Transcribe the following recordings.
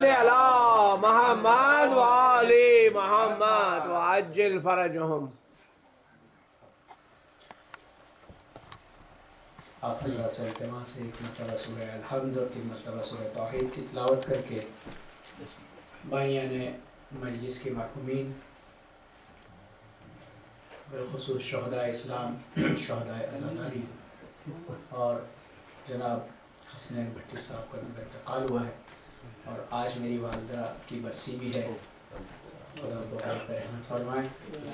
على محمد وآل محمد وعجل فرجهم. آپ حضرات سے التماس سے ایک مرتبہ سورہ الحمد اور 3 مرتبہ سورہ توحید کی تلاوت کر کے بھائیان مجلس کے مرحومین بالخصوص شہداء اسلام، شہداء عزاداری اور جناب حسنین بھٹی صاحب کا انتقال ہوا ہے اور آج میری والدہ کی برسی بھی ہے، خدا بہت رحمت فرمائے.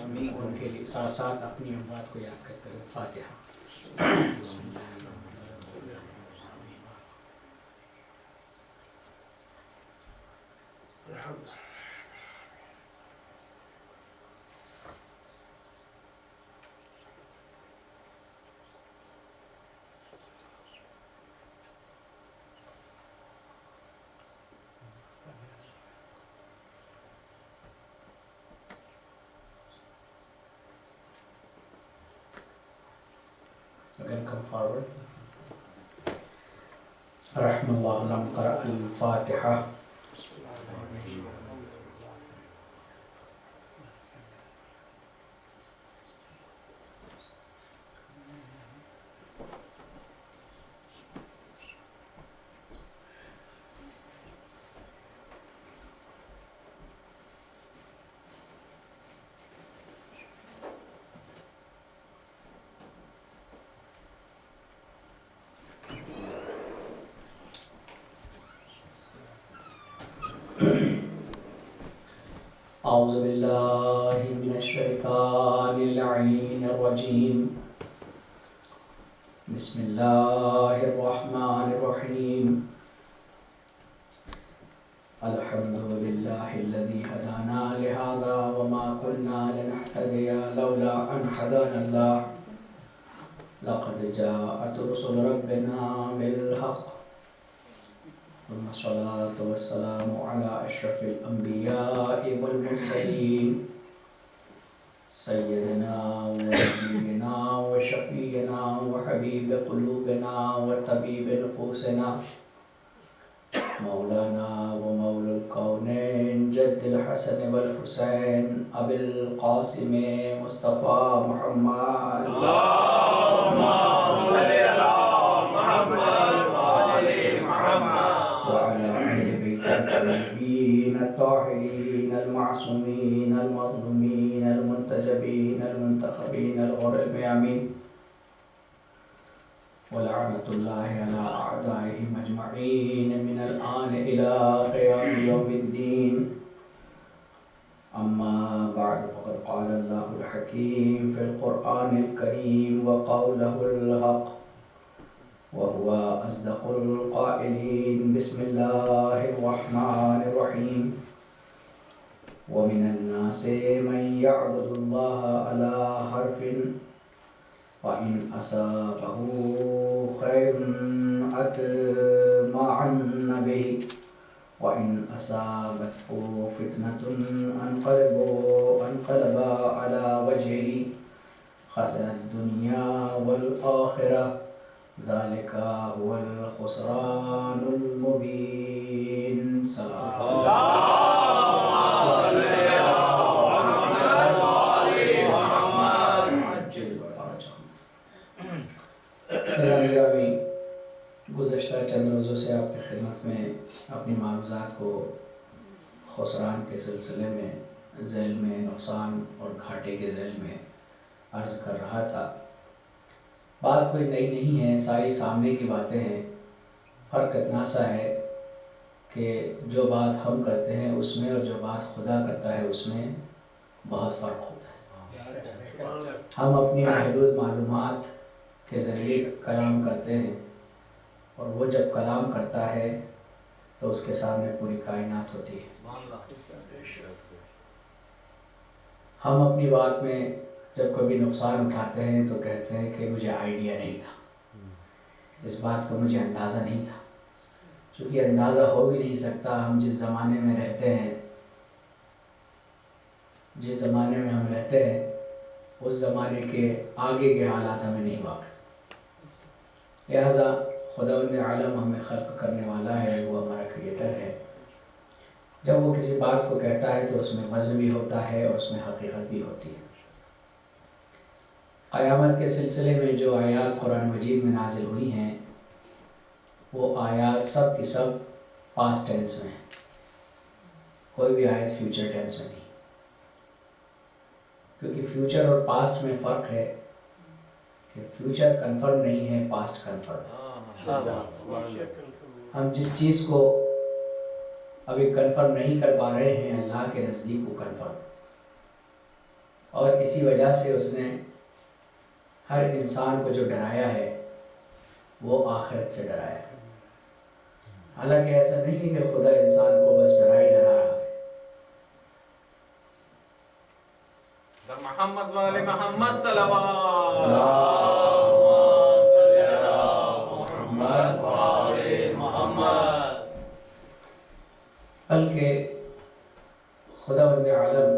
ان کے لیے ساتھ ساتھ اپنی اموات کو یاد کرتے ہوئے فاتحہ. Again, come forward. رحم الله نقرأ الفاتحة. أعوذ بالله من الشيطان اللعين الرجيم. بسم الله الرحمن الرحيم. الحمد لله الذي هدانا لهذا وما كنا لنهتدي لولا أن هدانا الله. لقد جاءت رسل ربنا بالحق. ثم الصلاة والسلام على أشرف الأنبياء والمرسلين سيدنا ونبينا وشفينا وحبيب قلوبنا وطبيب نفوسنا مولانا ومولى الكونين جد الحسن والحسين أبي القاسم مصطفى محمد. اللهم صل على محمد وآل محمد وعلى أهل بيت الطيبين الطاهرين المعصومين المظلومين المنتجبين المنتخبين الغر الميامين. ولعنة الله على أعدائهم أجمعين من الآن إلى قيام يوم الدين. أما بعد فقد قال الله الحكيم في القرآن الكريم وقوله الحق وهو أصدق القائلين. بسم الله الرحمن الرحيم. ومن الناس من يعبد الله على حرف وإن أصابه خير أطمأن به وإن أصابته فتنة انقلب على وجهه خسر الدنيا والآخرة. ذلك هو الخسران المبين. صلى الله گزشتہ چند روزوں سے آپ کی خدمت میں اپنی معروضات کو خسران کے سلسلے میں ذیل میں نقصان اور گھاٹے کے ذیل میں عرض کر رہا تھا. بات کوئی نئی نہیں ہے، ساری سامنے کی باتیں ہیں. فرق اتنا سا ہے کہ جو بات ہم کرتے ہیں اس میں اور جو بات خدا کرتا ہے اس میں بہت فرق ہوتا ہے. ہم اپنی محدود معلومات کے ذریعے کلام کرتے ہیں اور وہ جب کلام کرتا ہے تو اس کے سامنے پوری کائنات ہوتی ہے. ہم اپنی بات میں جب کبھی نقصان اٹھاتے ہیں تو کہتے ہیں کہ مجھے آئیڈیا نہیں تھا، اس بات کا مجھے اندازہ نہیں تھا. چونکہ اندازہ ہو بھی نہیں سکتا. ہم جس زمانے میں رہتے ہیں، جس زمانے میں ہم رہتے ہیں اس زمانے کے آگے کے حالات ہمیں نہیں واقع. لہٰذا خداوند عالم ہمیں خلق کرنے والا ہے، وہ ہمارا کریٹر ہے. جب وہ کسی بات کو کہتا ہے تو اس میں وزن بھی ہوتا ہے اور اس میں حقیقت بھی ہوتی ہے۔ قیامت کے سلسلے میں جو آیات قرآن مجید میں نازل ہوئی ہیں وہ آیات سب کی سب پاسٹ ٹینس میں ہیں، کوئی بھی آیت فیوچر ٹینس میں نہیں، کیونکہ فیوچر اور پاسٹ میں فرق ہے کہ فیوچر کنفرم نہیں ہے، پاسٹ کنفرم۔ ہم جس چیز کو ابھی کنفرم نہیں کر پا رہے ہیں اللہ کے نزدیک وہ کنفرم، اور اسی وجہ سے اس نے ہر انسان کو جو ڈرایا ہے وہ آخرت سے ڈرایا ہے۔ حالانکہ ایسا نہیں ہے کہ خدا انسان کو بس ڈرا ہی ڈرا رہا ہے۔ محمد والے محمد صلوات محمد، بلکہ خداوند عالم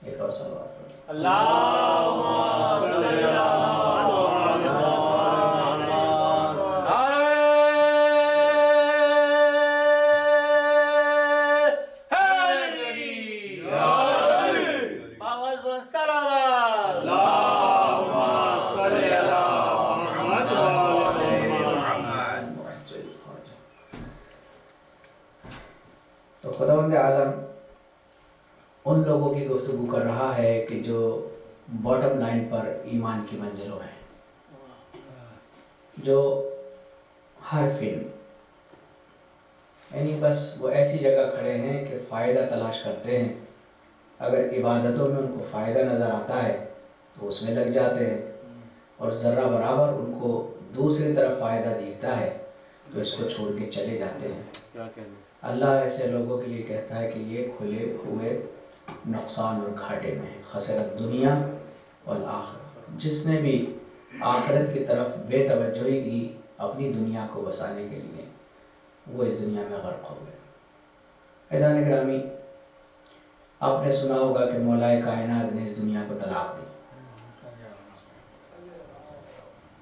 ایک اور سوال تو خداوند عالم ان لوگوں کی گفتگو کر رہا ہے کہ جو باٹم لائن پر ایمان کی منزلوں ہیں، جو ہر فلم یعنی بس وہ ایسی جگہ کھڑے ہیں کہ فائدہ تلاش کرتے ہیں، اگر عبادتوں میں ان کو فائدہ نظر آتا ہے تو اس میں لگ جاتے ہیں، اور ذرہ برابر ان کو دوسری طرف فائدہ دکھتا ہے تو اس کو چھوڑ کے چلے جاتے ہیں۔ اللہ ایسے لوگوں کے لیے کہتا ہے کہ یہ کھلے ہوئے نقصان اور گھاٹے میں ہے، خسرت دنیا والآخرہ۔ جس نے بھی آخرت کی طرف بے توجہی کی اپنی دنیا کو بسانے کے لیے، وہ اس دنیا میں غرق ہو گئے۔ عزیزان گرامی، آپ نے سنا ہوگا کہ مولا کائنات نے اس دنیا کو طلاق دی۔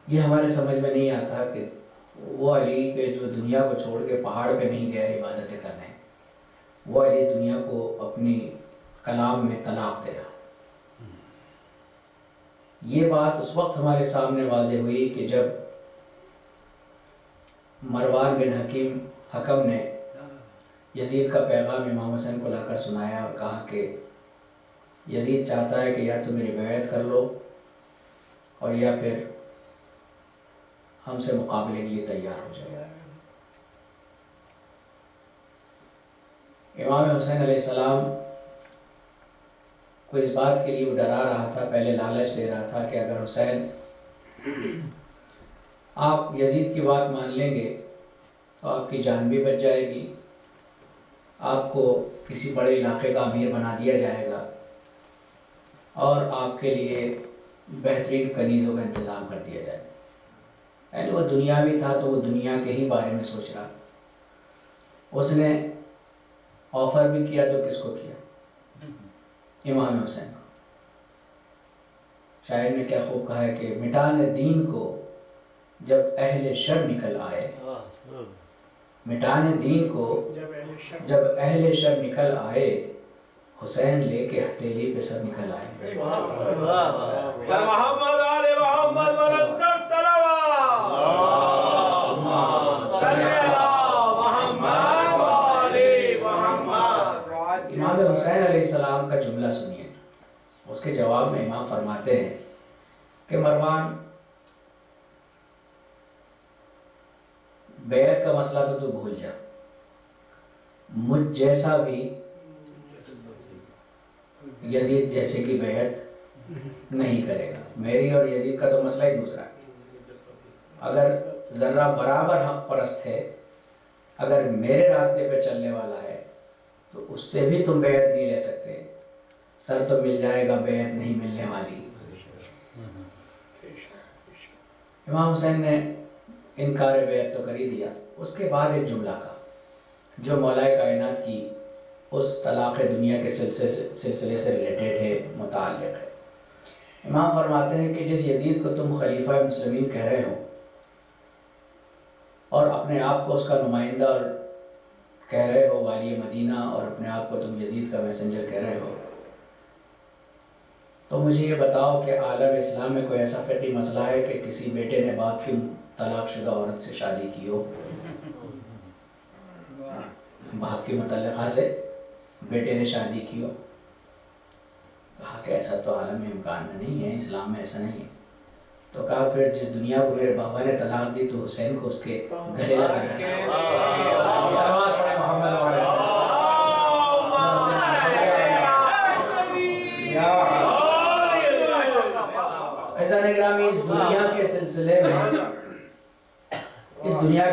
یہ ہمارے سمجھ میں نہیں آتا کہ وہ علی کے جو دنیا کو چھوڑ کے پہاڑ پہ نہیں گیا عبادتیں کرنے، وہ علی دنیا کو اپنی کلام میں طلاق دے رہا۔ یہ بات اس وقت ہمارے سامنے واضح ہوئی کہ جب مروان بن حکم نے یزید کا پیغام امام حسین کو لا کر سنایا اور کہا کہ یزید چاہتا ہے کہ یا تو میری بیعت کر لو اور یا پھر ہم سے مقابلے کے لیے تیار ہو جائے۔ امام حسین علیہ السلام کو اس بات کے لیے وہ ڈرا رہا تھا، پہلے لالچ دے رہا تھا کہ اگر حسین آپ یزید کی بات مان لیں گے تو آپ کی جان بھی بچ جائے گی، آپ کو کسی بڑے علاقے کا امیر بنا دیا جائے گا اور آپ کے لیے بہترین کنیزوں کا انتظام کر دیا جائے گا۔ یعنی وہ دنیاوی تھا تو وہ دنیا کے ہی بارے میں سوچ رہا۔ اس نے آفر بھی کیا تو کس کو کیا؟ امام حسین کو۔ شاعر نے کیا خوب کہا ہے کہ مٹانے دین کو جب اہل شر نکل آئے، مٹانے دین کو جب اہل شر نکل آئے، حسین لے کے ہتھیلی پہ سب نکل آئے۔ محمد آل محمد ورنکر صلوات، صلی اللہ محمد آل محمد۔ امام حسین علیہ السلام کا جملہ سنیے، اس کے جواب میں امام فرماتے ہیں کہ مروان، بیعت کا مسئلہ تو بھول جا، مجھ جیسا بھی یزید جیسے کی بیعت نہیں کرے گا۔ میری اور یزید کا تو مسئلہ ہی دوسرا ہے۔ اگر ذرہ برابر حق پرست ہے، اگر میرے راستے پہ چلنے والا ہے تو اس سے بھی تم بیعت نہیں لے سکتے۔ سر تو مل جائے گا، بیعت نہیں ملنے والی۔ امام حسین نے انکار بیعت تو کر ہی دیا۔ اس کے بعد ایک جملہ کا جو مولا کائنات کی اس طلاق دنیا کے سلسلے سے ریلیٹڈ ہے، متعلق ہے۔ امام فرماتے ہیں کہ جس یزید کو تم خلیفہ مسلمین کہہ رہے ہو اور اپنے آپ کو اس کا نمائندہ اور کہہ رہے ہو والی مدینہ اور اپنے آپ کو تم یزید کا میسنجر کہہ رہے ہو، تو مجھے یہ بتاؤ کہ عالم اسلام میں کوئی ایسا فقہی مسئلہ ہے کہ کسی بیٹے نے باپ کی طلاق شدہ عورت سے شادی کی ہو، باپ کی متعلقہ سے بیٹے نے شادی کی ہو؟ کہا کہ ایسا تو عالم میں امکان میں نہیں ہے، اسلام میں ایسا نہیں ہے۔ تو کہا پھر جس دنیا کو میرے بابا نے طلاق دی تو حسین کو اس کے گلے لگانا چاہیے۔ سلوات پڑھیں محمد والے۔ عزیزان گرامی، اس دنیا کے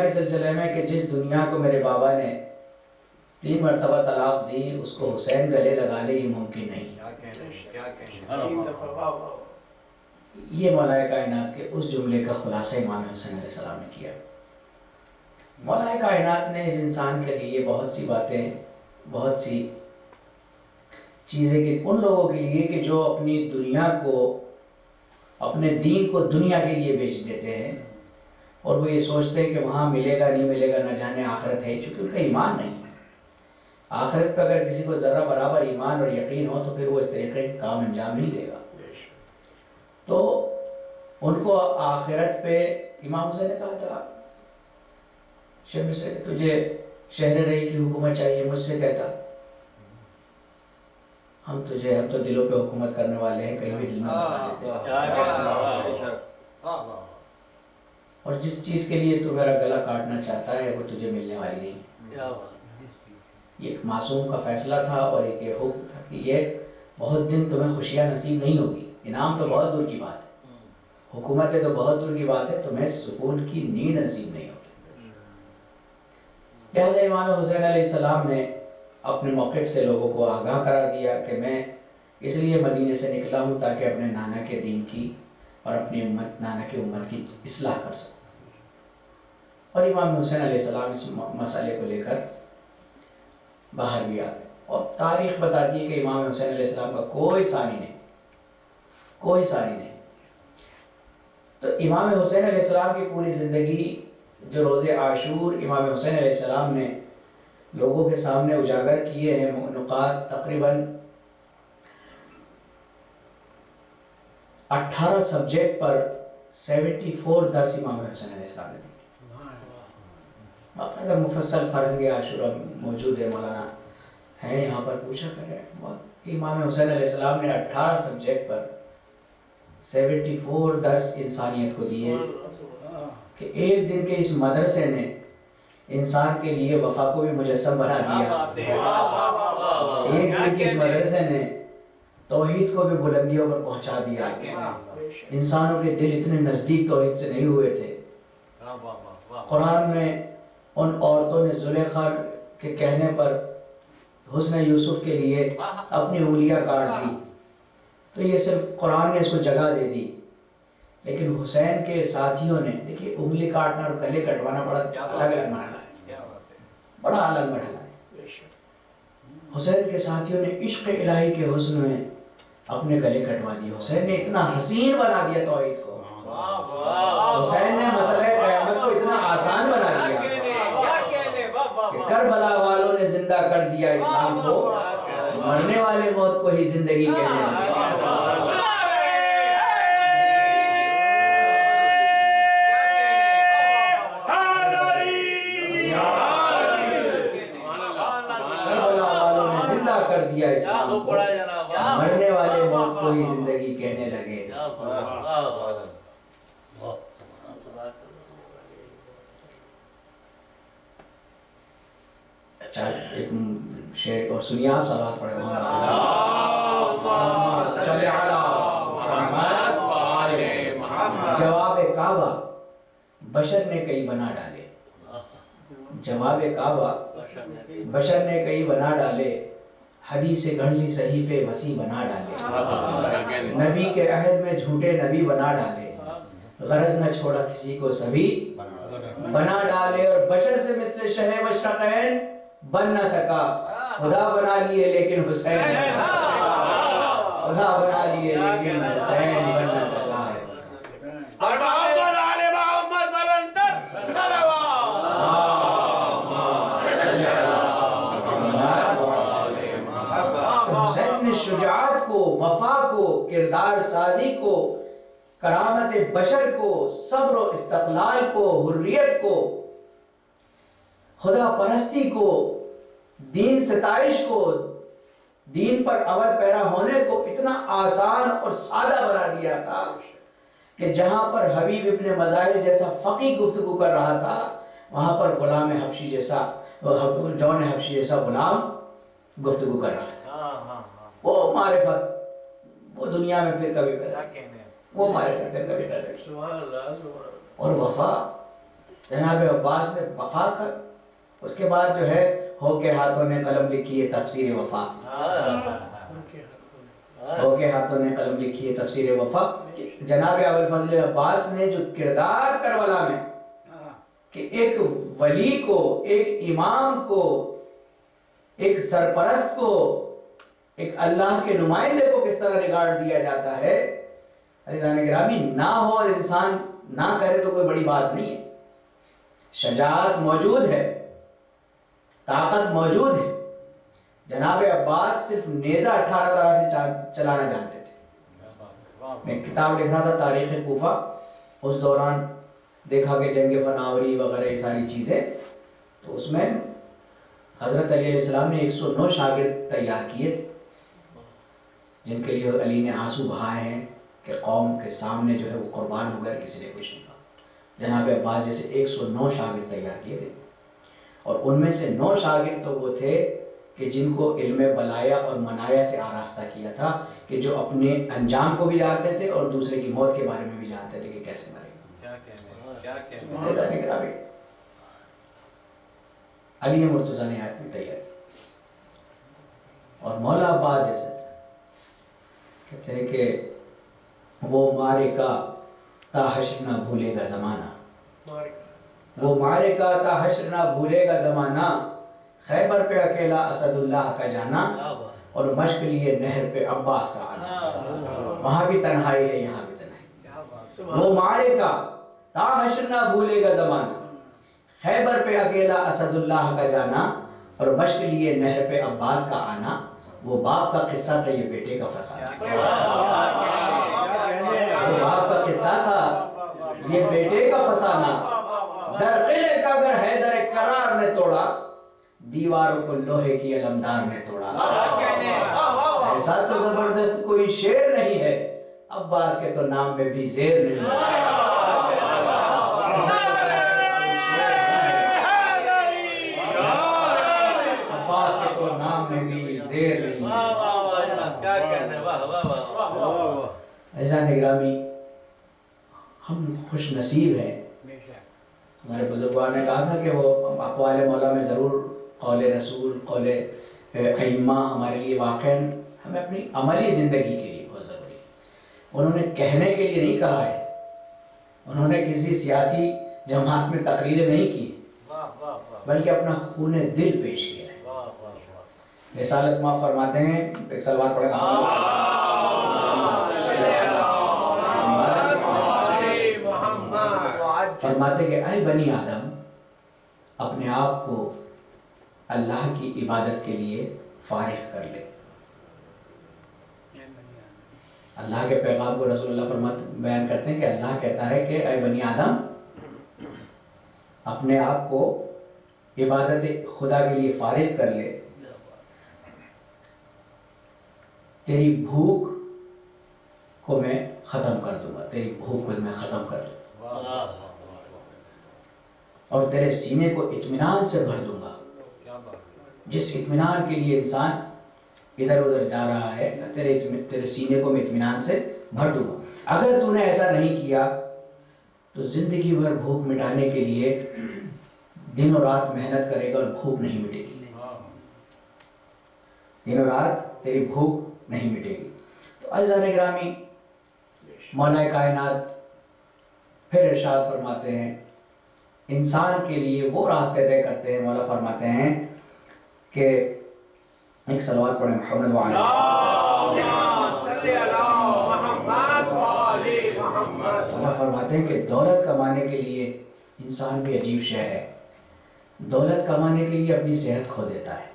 سلسلے میں کہ جس دنیا کو میرے بابا نے 3 مرتبہ طلاق دی اس کو حسین گلے لگا لے، یہ ممکن نہیں۔ یہ مولا کائنات کے اس جملے کا خلاصہ امام حسین علیہ السلام نے کیا۔ مولا کائنات نے اس انسان کے لیے بہت سی باتیں، بہت سی چیزیں کہ ان لوگوں کے لیے کہ جو اپنی دنیا کو، اپنے دین کو دنیا کے لیے بیچ دیتے ہیں، اور وہ یہ سوچتے ہیں کہ وہاں ملے گا نہیں ملے گا، نہ جانے آخرت ہے، چونکہ ان کا ایمان نہیں ہے۔ آخرت پہ اگر کسی کو ذرہ برابر ایمان اور یقین ہو تو پھر وہ اس طریقے کا کام انجام نہیں دے گا۔ تو ان کو آخرت پہ امام حسین نے کہا تھا شیخ سے، تجھے شہر رئی کی حکومت چاہیے، مجھ سے کہتا ہم تو دلوں پہ حکومت کرنے والے ہیں، کہیں بھی دل میں بسا لیتے، اور جس چیز کے لیے تو میرا گلا کاٹنا چاہتا ہے وہ تجھے ملنے والی نہیں۔ یہ ایک معصوم کا فیصلہ تھا اور ایک حکم تھا کہ یہ بہت دن تمہیں خوشیاں نصیب نہیں ہوگی، انعام تو بہت دور کی بات ہے، حکومتیں تو بہت دور کی بات ہے، تمہیں سکون کی نیند نصیب نہیں ہوگی۔ لہٰذا امام حسین علیہ السلام نے اپنے موقف سے لوگوں کو آگاہ کرا دیا کہ میں اس لیے مدینے سے نکلا ہوں تاکہ اپنے نانا کے دین کی اور اپنی نانا کی امت کی اصلاح کر سکوں۔ اور امام حسین علیہ السلام اس مسئلے کو لے کر باہر بھی آ گئے، اور تاریخ بتاتی ہے کہ امام حسین علیہ السلام کا کوئی ثانی نہیں، کوئی ثانی نہیں۔ تو امام حسین علیہ السلام کی پوری زندگی جو روز عاشور امام حسین علیہ السلام نے لوگوں کے سامنے اجاگر کیے ہیں نقاط، تقریباً 18 سبجیکٹ پر 74 درس امام حسین علیہ السلام نے دی۔ باقاعدہ مفصل فرہنگ عاشورہ موجود ہے، مولانا ہیں یہاں پر، پوچھا کریں۔ امام حسین علیہ السلام نے 18 سبجیکٹ پر 74 درس انسانیت کو دیے کہ ایک دن کے اس مدرسے نے انسان کے لیے وفا کو بھی مجسم بنا دیا، ایک دن کے اس مدرسے نے توحید کو بھی بلندیوں پر پہنچا دیا۔ انسانوں کے دل اتنے نزدیک توحید سے نہیں ہوئے تھے۔ قرآن میں ان عورتوں نے زلیخا کے کہنے پر حسن یوسف کے لیے اپنی انگلیاں کاٹ دی، تو یہ صرف قرآن نے اس کو جگہ دے دی، لیکن حسین کے ساتھیوں نے، دیکھیے انگلی کاٹنا اور گلے کٹوانا بڑا الگ الگ مرحلہ ہے، بڑا الگ مرحلہ ہے۔ حسین کے ساتھیوں نے عشق الہی کے حسن میں اپنے گلے کٹوا دیے۔ حسین نے اتنا حسین بنا دیا توحید کو، حسین نے مسئلہ قیامت کو اتنا آسان بنا دیا کہ کربلا والوں نے زندہ کر دیا اسلام کو، مرنے والے موت کو ہی زندگی کہنے لگے۔ کربلا والوں نے زندہ کر دیا اسلام کو، مرنے والے موت کو ہی زندگی کہنے لگے۔ ایک شعر اور سنیے آپ، صلوات پڑھیں۔ جواب کعبہ بشر نے کئی بنا ڈالے، جواب کعبہ بشر نے کئی بنا ڈالے، حدیث گھڑلی صحیفے وسیع بنا ڈالے، نبی کے عہد میں جھوٹے نبی بنا ڈالے، غرض نہ چھوڑا کسی کو سبھی بنا ڈالے، اور بشر سے مثل شہ مشرقین بن نہ سکا، خدا بنا لیے لیکن حسین، خدا بنا لیے لیکن حسین بن نہ سکا ہے۔ اور محمد علی محمد بلندر صلوات۔ کو، وفا کو، کردار سازی کو، کرامت بشر کو، صبر و استقلال کو، حریت کو، خدا پرستی کو، دین ستائش کو، دین پر عمل پیرا ہونے کو اتنا آسان اور سادہ بنا دیا تھا کہ جہاں پر حبیب ابن مظاہر جیسا فقیہ گفتگو کر رہا تھا، وہاں پر غلام حبشی جیسا، جون حبشی جیسا غلام گفتگو کر رہا تھا۔ وہ معرفت وہ دنیا میں پھر کبھی پیدا وہ معرفت پھر کبھی پیدا اور وفا، جناب عباس نے وفا کر، اس کے بعد جو ہے ہو کے ہاتھوں نے قلم لکھی ہے تفسیر وفا، ہو کے ہاتھوں نے قلم لکھی ہے تفسیر وفا۔ جناب ابوالفضل عباس نے جو کردار کربلا میں کہ ایک ولی کو، ایک امام کو، ایک سرپرست کو، ایک اللہ کے نمائندے کو کس طرح ریگارڈ دیا جاتا ہے، عزیزان گرامی، نہ ہو اور انسان نہ کرے تو کوئی بڑی بات نہیں ہے۔ شجاعت موجود ہے، طاقت موجود ہے۔ جناب عباس صرف نیزہ 18 طرح سے چلانا جانتے تھے۔ میں ایک کتاب لکھ رہا تھا تاریخ کوفہ، اس دوران دیکھا کہ جنگ فناوری وغیرہ یہ ساری چیزیں، تو اس میں حضرت علی علیہ السلام نے 109 شاگرد تیار کیے تھے، جن کے لیے علی نے آنسو بہائے ہیں کہ قوم کے سامنے جو ہے وہ قربان ہو گئے، کسی نے کچھ نہیں کہا۔ جناب عباس جیسے 109 شاگرد تیار کیے تھے، اور ان میں سے 9 شاگرد تو وہ تھے کہ جن کو علم بلایا اور منایا سے آراستہ کیا تھا، کہ جو اپنے انجام کو بھی جانتے تھے اور دوسرے کی موت کے بارے میں بھی جانتے تھے کہ کیسے مرے گا۔ علی مرتضیٰ نے آیت میں تیار کی، اور مولا عباس جیسے کہتے ہیں کہ وہ معرکہ تا حشر نہ بھولے گا زمانہ، وہ معرکہ تا حشر نہ بھولے گا زمانہ، خیبر پہ اکیلا اسد اللہ کا جانا، اور مشق لیے نہر پہ عباس کا آنا۔ وہاں بھی تنہائی ہے، یہاں بھی تنہائی۔ وہ معرکہ تا حشر نہ بھولے گا زمانہ، خیبر پہ اکیلا اسد اللہ کا جانا، اور مشق لیے نہر پہ عباس کا آنا۔ وہ باپ کا قصہ تھا، یہ بیٹے کا فسانہ۔ وہ باپ کا قصہ تھا، یہ بیٹے کا فسانہ۔ در قلعے کا اگر حیدر کرار نے توڑا، دیواروں کو لوہے کی علمدار نے توڑا۔ ایسا تو زبردست کوئی شعر نہیں ہے، عباس کے تو نام میں بھی زیر نہیں ہے۔ عباس کے تو نام میں بھی زیر نہیں ہے۔ عزیزان گرامی، ہم خوش نصیب ہیں۔ ہمارے بزرگوار نے کہا تھا کہ وہ اقوال مولا میں ضرور قول رسول، قول ائمہ ہمارے لیے واقعاً ہمیں اپنی عملی زندگی کے لیے بہت ضروری ہے۔ انہوں نے کہنے کے لیے نہیں کہا ہے، انہوں نے کسی سیاسی جماعت میں تقریریں نہیں کی، بلکہ اپنا خون دل پیش کیا ہے۔ رسالت ماں فرماتے ہیں، ایک سلوات پڑھیں، فرماتے کہ اے بنی آدم، اپنے آپ کو اللہ کی عبادت کے لیے فارغ کر لے۔ اللہ کے پیغام کو رسول اللہ بیان کرتے ہیں کہ اللہ کہتا ہے کہ اے بنی آدم، اپنے آپ کو عبادت خدا کے لیے فارغ کر لے، تیری بھوک کو میں ختم کر دوں گا، تیری بھوک کو میں ختم کر دوں گا، اور تیرے سینے کو اطمینان سے بھر دوں گا۔ جس اطمینان کے لیے انسان ادھر ادھر جا رہا ہے، تیرے سینے کو میں اطمینان سے بھر دوں گا۔ اگر تو نے ایسا نہیں کیا تو زندگی بھر بھوک مٹانے کے لیے دن و رات محنت کرے گا اور بھوک نہیں مٹے گی، دن و رات تیری بھوک نہیں مٹے گی۔ تو عزیزان گرامی، مولا کائنات پھر ارشاد فرماتے ہیں، انسان کے لیے وہ راستے طے کرتے ہیں۔ مولا فرماتے ہیں کہ ایک صلوات پڑھیں، محمد وعلی مولا فرماتے ہیں کہ دولت کمانے کے لیے انسان بھی عجیب شے ہے۔ دولت کمانے کے لیے اپنی صحت کھو دیتا ہے،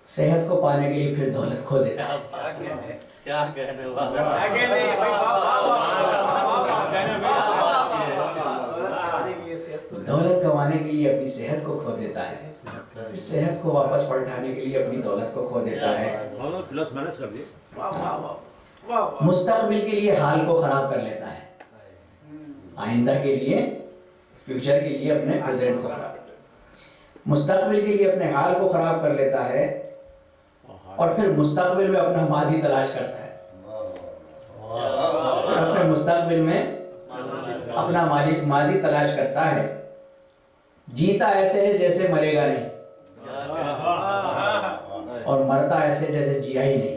صحت کو پانے کے لیے پھر دولت کھو دیتا ہے. کیا کہنے دولت کمانے کے لیے اپنی صحت کو کھو دیتا ہے, پھر صحت کو واپس پلٹانے کے لیے اپنی دولت کو کھو دیتا ہے. مستقبل کے لیے حال کو خراب کر لیتا ہے, آئندہ کے لیے, فیوچر کے لیے اپنے پریزنٹ کو خراب, مستقبل کے لیے اپنے حال کو خراب کر لیتا ہے, اور پھر مستقبل میں اپنا ماضی تلاش کرتا ہے. اپنے مستقبل میں اپنا ماضی تلاش کرتا ہے. جیتا ایسے ہے جیسے مرے گا نہیں, اور مرتا ایسے جیسے جیا ہی نہیں.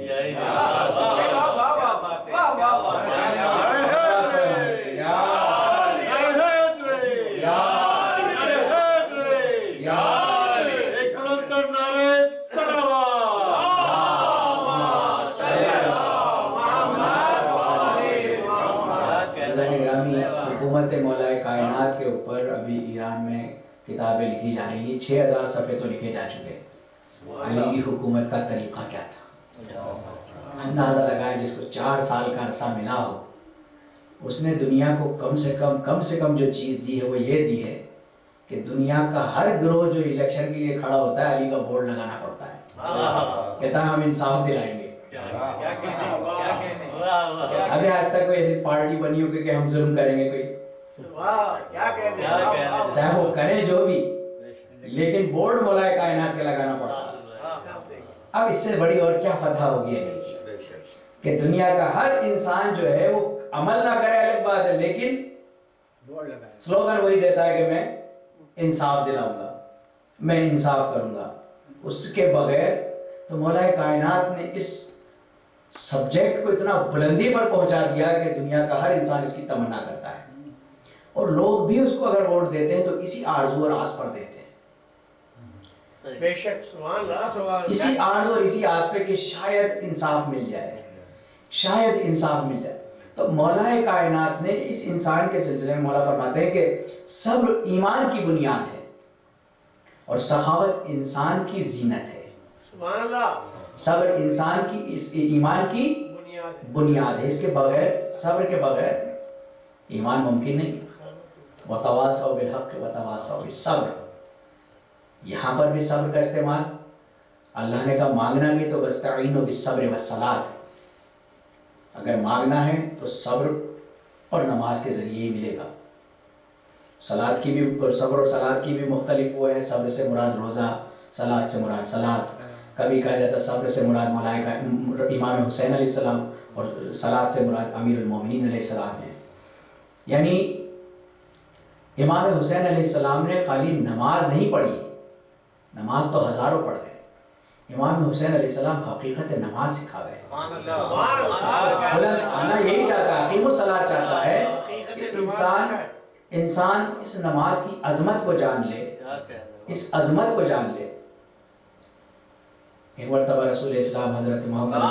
حکومت مولا کائنات کے اوپر ابھی ایران میں کتابیں لکھی جا رہی ہیں, 6000 صفحے تو لکھے جا چکے. علی کی حکومت کا طریقہ کیا تھا, اندازہ لگائیں جس کو 4 سال کا عرصہ ملا ہو, اس نے دنیا کو کم سے کم جو چیز دی ہے وہ یہ دی ہے کہ دنیا کا ہر گروہ جو الیکشن کے لیے کھڑا ہوتا ہے علی کا بورڈ لگانا پڑتا ہے, کہتا ہے ہم انصاف دلائیں گے. ابھی آج تک کوئی ایسی پارٹی بنی ہو کہ ہم ظلم کریں گے کوئی, چاہے وہ کرے جو بھی, لیکن بورڈ مولا کائنات کے لگانا پڑتا ہے. اب اس سے بڑی اور کیا فتح ہوگی ہے کہ دنیا کا ہر انسان جو ہے وہ عمل نہ کرے الگ بات ہے, لیکن سلوگن وہی دیتا ہے کہ میں انصاف دلاؤں گا, میں انصاف کروں گا. اس کے بغیر تو مولا کائنات نے اس سبجیکٹ کو اتنا بلندی پر پہنچا دیا کہ دنیا کا ہر انسان اس کی تمنا کرتا ہے, اور لوگ بھی اس کو اگر ووٹ دیتے ہیں تو اسی آرزو اور آس پر دیتے ہیں. بے شک, سبحان اللہ, سبحان اللہ, اسی آرزو اور اسی آس پہ کہ شاید انصاف مل جائے, شاید انصاف مل جائے. تو مولا کائنات نے اس انسان کے سلسلے میں مولا فرماتے ہیں کہ صبر ایمان کی بنیاد ہے اور سخاوت انسان کی زینت ہے. سبحان اللہ, صبر انسان کی, اس ایمان کی بنیاد ہے. اس کے بغیر, صبر کے بغیر ایمان ممکن نہیں. وتواصوا بالحق وتواصوا بالصبر, یہاں پر بھی صبر کا استعمال اللہ نے کہا مانگنا بھی تو واستعینوا بالصبر والصلاۃ, اگر مانگنا ہے تو صبر اور نماز کے ذریعے ہی ملے گا. صلاۃ کی بھی, صبر اور صلاۃ کی بھی مختلف وہ ہے. صبر سے مراد روزہ, صلاۃ سے مراد صلاۃ. کبھی کہا جاتا ہے صبر سے مراد ملائکہ امام حسین علیہ السلام, اور صلاۃ سے مراد امیر المومنین علیہ السلام ہے. یعنی امام حسین علیہ السلام نے خالی نماز نہیں پڑھی, نماز تو ہزاروں پڑھ گئے, امام حسین علیہ السلام حقیقت نماز سکھا گئے. اللہ یہی چاہتا ہے, اقیموا الصلاۃ چاہتا ہے کہ انسان اس نماز کی عظمت کو جان لے, اس عظمت کو جان لے. ایک مرتبہ رسول اسلام حضرت محمد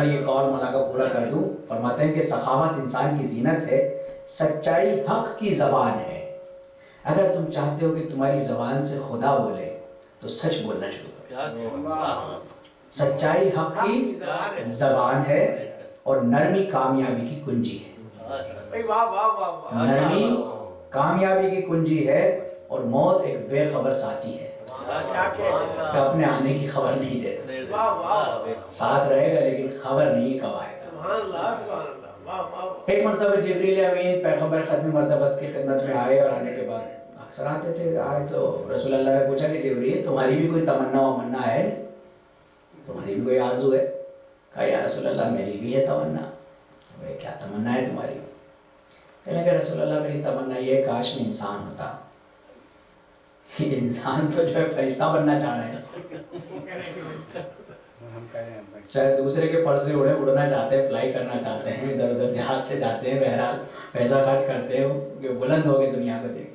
یہ قول مولا کا پورا کر دوں, فرماتے ہیں کہ سخاوت انسان کی زینت ہے, سچائی حق کی زبان ہے. اگر تم چاہتے ہو کہ تمہاری زبان سے خدا بولے تو سچ بولنا شروع کرو. سچائی حق کی زبان ہے اور نرمی کامیابی کی کنجی ہے. نرمی کامیابی کی کنجی ہے, اور موت ایک بے خبر ساتھی ہے کہ اپنے آنے کی خبر نہیں دیتا, ساتھ رہے گا لیکن خبر نہیں کب آئے گا. ایک مرتبہ جبریل امین پیغمبر ختم مرتبت کی خدمت میں آئے, اور آنے کے بعد اکثر آتے تھے, آئے تو رسول اللہ نے پوچھا کہ جبریل تمہاری بھی کوئی تمنا ومنا ہے, تمہاری بھی کوئی آرزو ہے؟ کہا یا رسول اللہ میری بھی ہے تمنا. کیا تمنا ہے تمہاری؟ کہنے کہ رسول اللہ میری تمنا یہ کاش میں انسان ہوتا. انسان تو جو ہے فرشتہ بننا چاہ رہے ہیں, شاید دوسرے کے پر سے اڑنا چاہتے ہیں, فلائی کرنا چاہتے ہیں, ادھر ادھر جہاز سے جاتے ہیں, بہرحال پیسہ خرچ کرتے ہیں کہ بلند ہو گئے دنیا کو دیکھ.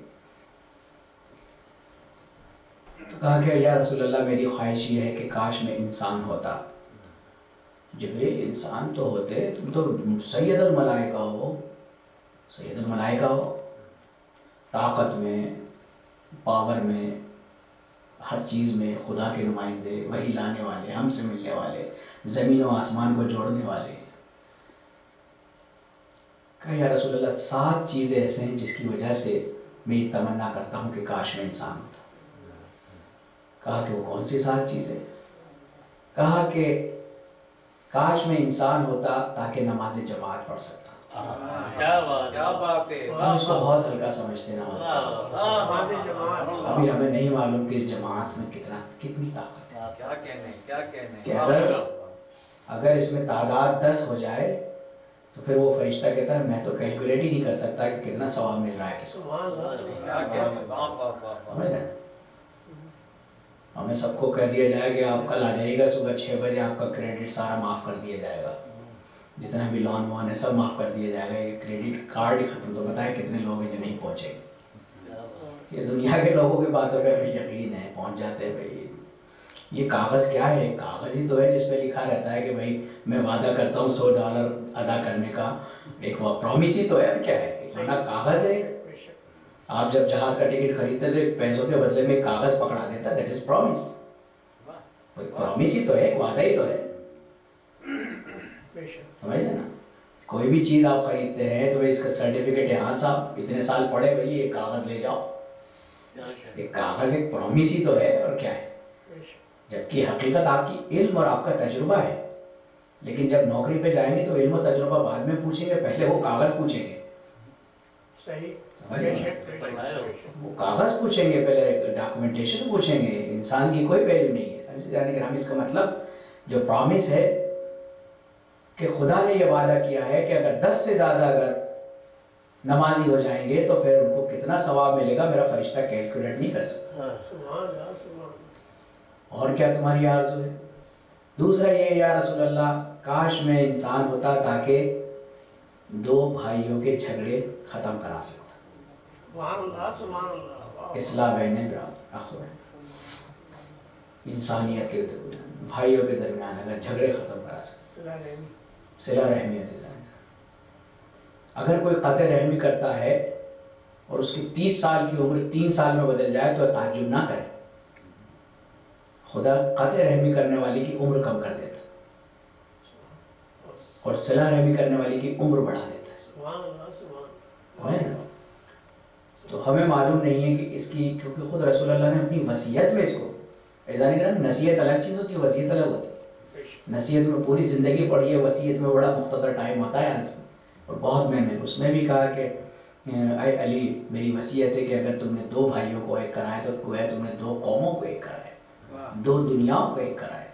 تو کہا کہ یا رسول اللہ میری خواہش یہ ہے کہ کاش میں انسان ہوتا. جبریل انسان تو ہوتے, تم تو سید الملائکہ ہو, سید الملائکہ ہو. طاقت میں، پاور میں، ہر چیز میں خدا کے نمائندے، وہی لانے والے، ہم سے ملنے والے، زمین و آسمان کو جوڑنے والے. کہا یا رسول اللہ 7 چیزیں ایسے ہیں جس کی وجہ سے میں یہ تمنا کرتا ہوں کہ کاش میں انسان ہوتا. کہا کہ وہ کون سی 7 چیزیں؟ کہا کہ کاش میں انسان ہوتا تاکہ نماز جماعت پڑھ سکتا. کیا بات، کیا بات ہے. ہم اس کو بہت ہلکا سمجھتے ہیں نماز جماعت. ابھی ہمیں نہیں معلوم کہ اس جماعت میں کتنی طاقت ہے. کیا کہنے، کیا کہنے. کہ اگر اس میں تعداد 10 ہو جائے تو پھر وہ فرشتہ کہتا ہے میں تو کیلکولیٹ ہی نہیں کر سکتا کہ کتنا ثواب مل رہا ہے کس کو. کیا کہنے. واہ واہ واہ. ہمیں سب کو کہہ دیا جائے کہ آپ کل آ جائیے گا صبح 6 بجے، آپ کا کریڈٹ سارا معاف کر دیا جائے گا، جتنا بھی لون وون ہے سب معاف کر دیا جائے گا، یہ کریڈٹ کارڈ ہی ختم. تو بتائیں کتنے لوگ ہیں جو نہیں پہنچے. یہ دنیا کے لوگوں کی باتوں پہ ہمیں یقین ہے، پہنچ جاتے ہیں. بھائی یہ کاغذ کیا ہے؟ کاغذ ہی تو ہے جس پہ لکھا رہتا ہے کہ بھائی میں وعدہ کرتا ہوں $100 ادا کرنے کا، ایک وہ پرومس ہی تو ہے. اور کیا ہے؟ ورنہ کاغذ ہے. آپ جب جہاز کا ٹکٹ خریدتے تو ایک پیسوں کے بدلے میں کاغذ پکڑا دیتا، دیٹ از پرومس. پرومس ہی تو ہے، وعدہ ہی تو ہے. سمجھے نا؟ کوئی بھی چیز آپ خریدتے ہیں تو اس کا سرٹیفکیٹ یہاں صاحب اتنے سال پڑے بھائی ایک کاغذ لے جاؤ. ایک کاغذ ایک پرومس ہی تو ہے. اور کیا ہے؟ جبکہ حقیقت آپ کی علم اور آپ کا تجربہ ہے. لیکن جب نوکری پہ جائیں گے تو علم و تجربہ بعد میں پوچھیں گے، پہلے وہ کاغذ پوچھیں گے. صحیح. وہ کاغذ پوچھیں گے، پہلے ڈاکومنٹیشن پوچھیں گے. انسان کی کوئی ویلیو نہیں ہے. یعنی کہ ہم اس کا مطلب جو پرامس ہے کہ خدا نے یہ وعدہ کیا ہے کہ اگر 10 سے زیادہ اگر نمازی ہو جائیں گے تو پھر ان کو کتنا ثواب ملے گا میرا فرشتہ کیلکولیٹ نہیں کر سکتا. اور کیا تمہاری آرزو ہے؟ دوسرا یہ یا رسول اللہ کاش میں انسان ہوتا تاکہ 2 بھائیوں کے جھگڑے ختم کرا سکتا. اصلاح بین اخوین، انسانیت کے بھائیوں کے درمیان اگر جھگڑے ختم کرا سکتا. صلہ رحمی سے اگر کوئی قطع رحمی کرتا ہے اور اس کی 30 سال کی عمر 3 سال میں بدل جائے تو تعجب نہ کرے. خدا قطع رحمی کرنے والی کی عمر کم کر دیتا اور صلہ رحمی کرنے والی کی عمر بڑھا دیتا ہے. تو ہمیں معلوم نہیں ہے کہ اس کی، کیونکہ خود رسول اللہ نے اپنی وصیت میں اس کو ایسا نہیں کرنا. نصیحت الگ چیز ہوتی ہے، وصیت الگ ہوتی ہے. نصیحت میں پوری زندگی پڑھی ہے، وصیت میں بڑا مختصر ٹائم ہوتا ہے اور بہت میں اس میں بھی کہا کہ اے علی میری وصیت ہے کہ اگر تم نے 2 بھائیوں کو ایک کرایا تو گویا تم نے 2 قوموں کو ایک کرایا، 2 دنیاؤں کو ایک کرایا.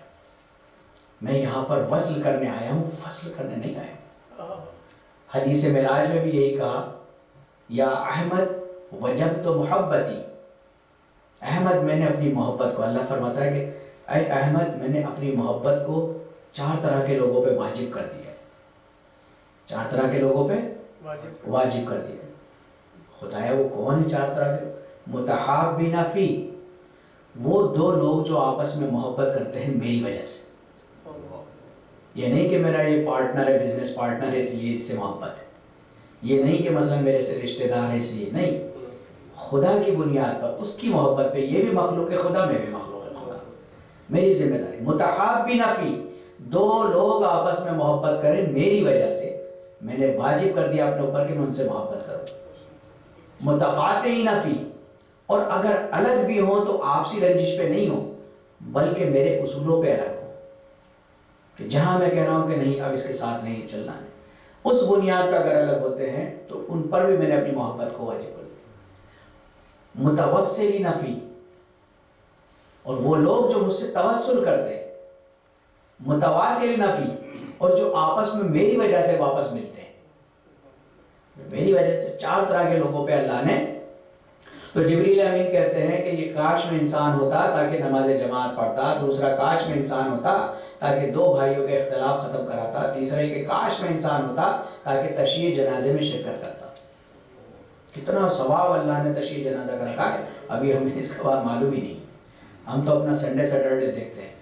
میں یہاں پر وصل کرنے آیا ہوں، فصل کرنے نہیں آیا. حدیث معراج میں بھی یہی کہا یا احمد وجب تو محبتی. احمد میں نے اپنی محبت کو، اللہ فرماتا ہے کہ اے احمد میں نے اپنی محبت کو 4 طرح کے لوگوں پہ واجب کر دیا. 4 طرح کے لوگوں پہ واجب کر دیا. خدایا وہ کون ہے 4 طرح کے؟ متحابین فی، وہ 2 لوگ جو آپس میں محبت کرتے ہیں میری وجہ سے. یہ نہیں کہ میرا یہ پارٹنر ہے، بزنس پارٹنر ہے اس لیے اس سے محبت ہے. یہ نہیں کہ مثلا میرے سے رشتہ دار ہے اس لیے نہیں. خدا کی بنیاد پر اس کی محبت پہ، یہ بھی مخلوق خدا میں بھی مخلوق خدا، میری ذمہ داری. متحابین فی، 2 لوگ آپس میں محبت کریں میری وجہ سے، میں نے واجب کر دیا اپنے اوپر کہ میں ان سے محبت کروں. متقاطعین فی، اور اگر الگ بھی ہوں تو آپسی رنجش پہ نہیں ہوں بلکہ میرے اصولوں پہ الگ ہوں، کہ جہاں میں کہہ رہا ہوں کہ نہیں اب اس کے ساتھ نہیں چلنا ہے، اس بنیاد پہ اگر الگ ہوتے ہیں تو ان پر بھی میں نے اپنی محبت کو واجب کر دیا. متوسلین فی، اور وہ لوگ جو مجھ سے توسل کرتے ہیں. متواصلین فی، اور جو آپس میں میری وجہ سے واپس ملتے ہیں. میری وجہ سے 4 طرح کے لوگوں پہ اللہ نے. تو جبریل امین کہتے ہیں کہ یہ کاش میں انسان ہوتا تاکہ نماز جماعت پڑھتا. دوسرا کاش میں انسان ہوتا تاکہ 2 بھائیوں کے اختلاف ختم کراتا. تیسرا یہ کہ کاش میں انسان ہوتا تاکہ تشییع جنازے میں شرکت کرتا. کتنا ثواب اللہ نے تشییع جنازہ کا رکھا ہے، ابھی ہمیں اس کا بات معلوم ہی نہیں. ہم تو اپنا سنڈے سیٹرڈے دیکھتے ہیں.